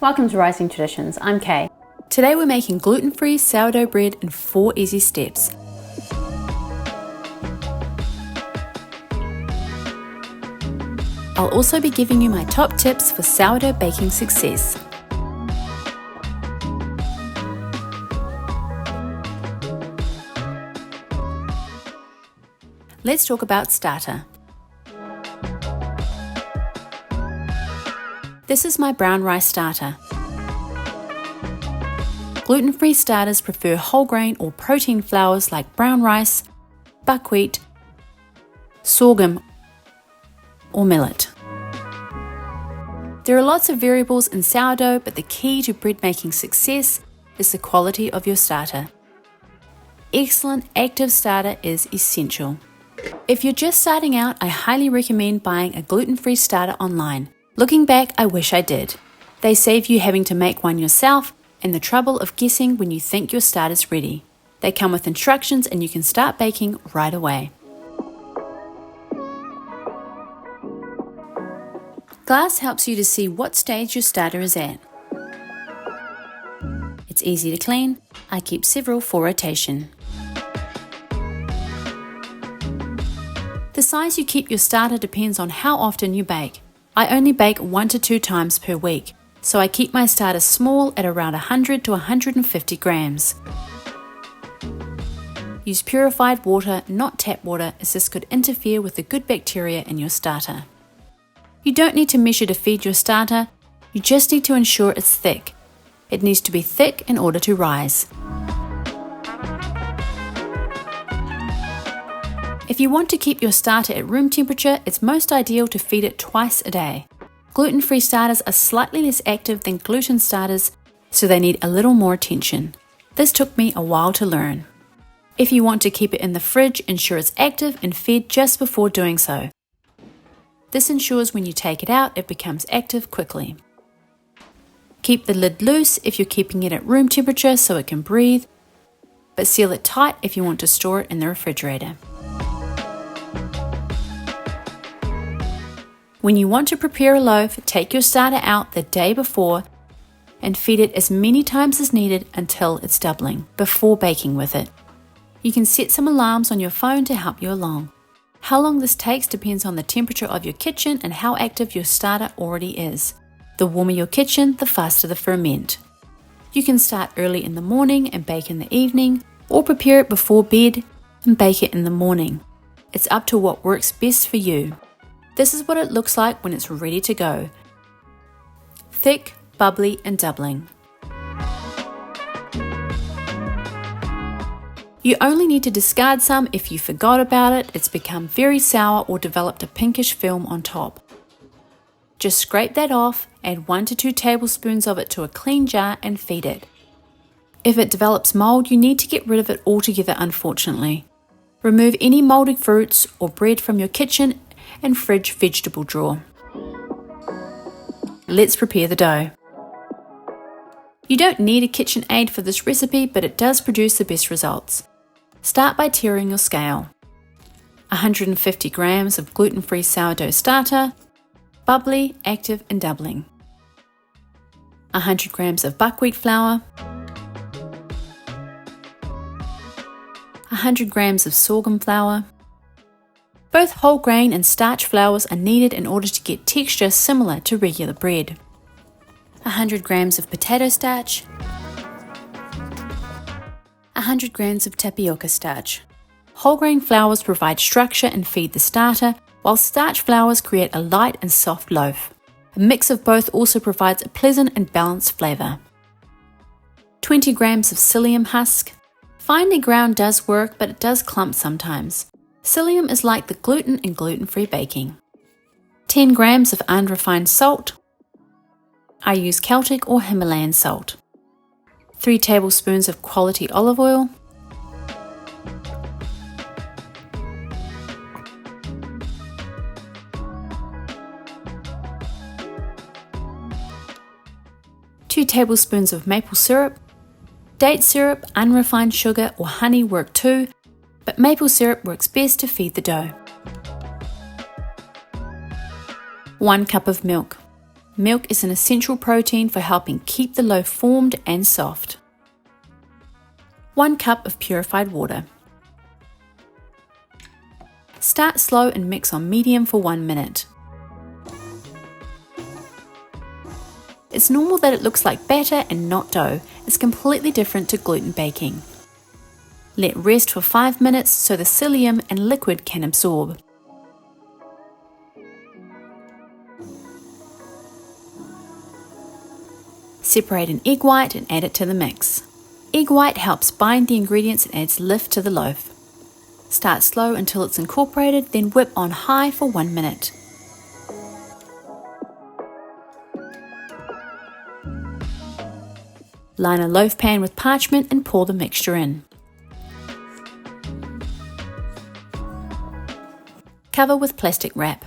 Welcome to Rising Traditions, I'm Kay. Today we're making gluten-free sourdough bread in 4 easy steps. I'll also be giving you my top tips for sourdough baking success. Let's talk about starter. This is my brown rice starter. Gluten-free starters prefer whole grain or protein flours like brown rice, buckwheat, sorghum, or millet. There are lots of variables in sourdough, but the key to bread making success is the quality of your starter. Excellent active starter is essential. If you're just starting out, I highly recommend buying a gluten-free starter online. Looking back, I wish I did. They save you having to make one yourself and the trouble of guessing when you think your starter's ready. They come with instructions and you can start baking right away. Glass helps you to see what stage your starter is at. It's easy to clean. I keep several for rotation. The size you keep your starter depends on how often you bake. I only bake 1 to 2 times per week, so I keep my starter small at around 100 to 150 grams. Use purified water, not tap water, as this could interfere with the good bacteria in your starter. You don't need to measure to feed your starter, you just need to ensure it's thick. It needs to be thick in order to rise. If you want to keep your starter at room temperature, it's most ideal to feed it twice a day. Gluten-free starters are slightly less active than gluten starters, so they need a little more attention. This took me a while to learn. If you want to keep it in the fridge, ensure it's active and fed just before doing so. This ensures when you take it out, it becomes active quickly. Keep the lid loose if you're keeping it at room temperature so it can breathe, but seal it tight if you want to store it in the refrigerator. When you want to prepare a loaf, take your starter out the day before and feed it as many times as needed until it's doubling, before baking with it. You can set some alarms on your phone to help you along. How long this takes depends on the temperature of your kitchen and how active your starter already is. The warmer your kitchen, the faster the ferment. You can start early in the morning and bake in the evening, or prepare it before bed and bake it in the morning. It's up to what works best for you. This is what it looks like when it's ready to go. Thick, bubbly, and doubling. You only need to discard some if you forgot about it, it's become very sour or developed a pinkish film on top. Just scrape that off, add 1 to 2 tablespoons of it to a clean jar and feed it. If it develops mold, you need to get rid of it altogether, unfortunately. Remove any molded fruits or bread from your kitchen and fridge vegetable drawer. Let's prepare the dough. You don't need a kitchen aid for this recipe, but it does produce the best results. Start by tearing your scale. 150 grams of gluten-free sourdough starter, bubbly, active and doubling. 100 grams of buckwheat flour. 100 grams of sorghum flour. Both whole grain and starch flours are needed in order to get texture similar to regular bread. 100 grams of potato starch. 100 grams of tapioca starch. Whole grain flours provide structure and feed the starter, while starch flours create a light and soft loaf. A mix of both also provides a pleasant and balanced flavour. 20 grams of psyllium husk. Finely ground does work, but it does clump sometimes. Psyllium is like the gluten in gluten-free baking. 10 grams of unrefined salt. I use Celtic or Himalayan salt. 3 tablespoons of quality olive oil. 2 tablespoons of maple syrup. Date syrup, unrefined sugar or honey work too, but maple syrup works best to feed the dough. 1 cup of milk. Milk is an essential protein for helping keep the loaf formed and soft. 1 cup of purified water. Start slow and mix on medium for 1 minute. It's normal that it looks like batter and not dough. It's completely different to gluten baking. Let rest for 5 minutes so the psyllium and liquid can absorb. Separate an egg white and add it to the mix. Egg white helps bind the ingredients and adds lift to the loaf. Start slow until it's incorporated, then whip on high for 1 minute. Line a loaf pan with parchment and pour the mixture in. Cover with plastic wrap.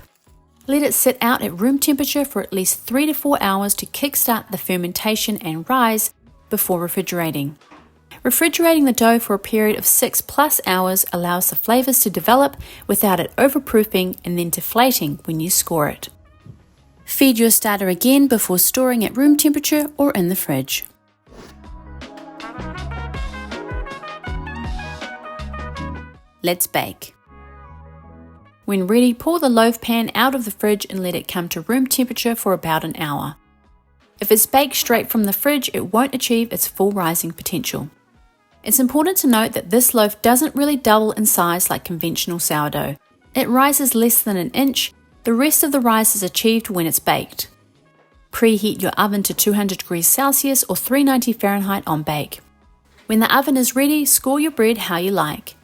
Let it sit out at room temperature for at least 3 to 4 hours to kickstart the fermentation and rise before refrigerating. Refrigerating the dough for a period of 6+ hours allows the flavors to develop without it overproofing and then deflating when you score it. Feed your starter again before storing at room temperature or in the fridge. Let's bake. When ready, pour the loaf pan out of the fridge and let it come to room temperature for about an hour. If it's baked straight from the fridge, it won't achieve its full rising potential. It's important to note that this loaf doesn't really double in size like conventional sourdough. It rises less than an inch. The rest of the rise is achieved when it's baked. Preheat your oven to 200 degrees Celsius or 390 Fahrenheit on bake. When the oven is ready, score your bread how you like.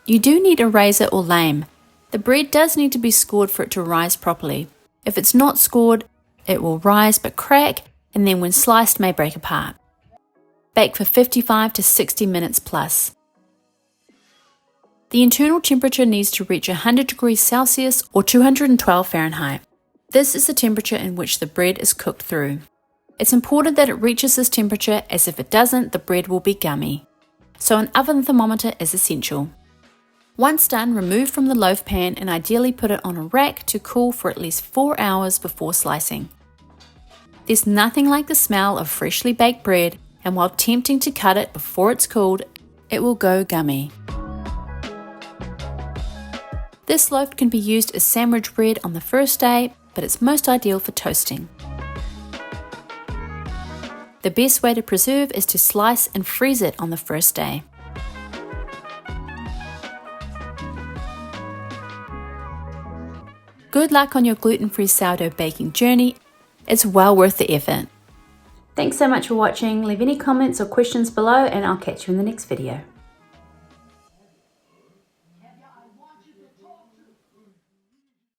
You do need a razor or lame. The bread does need to be scored for it to rise properly. If it's not scored, it will rise but crack, and then when sliced may break apart. Bake for 55 to 60 minutes plus. The internal temperature needs to reach 100 degrees Celsius or 212 Fahrenheit. This is the temperature in which the bread is cooked through. It's important that it reaches this temperature, as if it doesn't, the bread will be gummy. So an oven thermometer is essential. Once done, remove from the loaf pan and ideally put it on a rack to cool for at least 4 hours before slicing. There's nothing like the smell of freshly baked bread, and while tempting to cut it before it's cooled, it will go gummy. This loaf can be used as sandwich bread on the first day, but it's most ideal for toasting. The best way to preserve is to slice and freeze it on the first day. Good luck on your gluten-free sourdough baking journey. It's well worth the effort. Thanks so much for watching. Leave any comments or questions below and I'll catch you in the next video.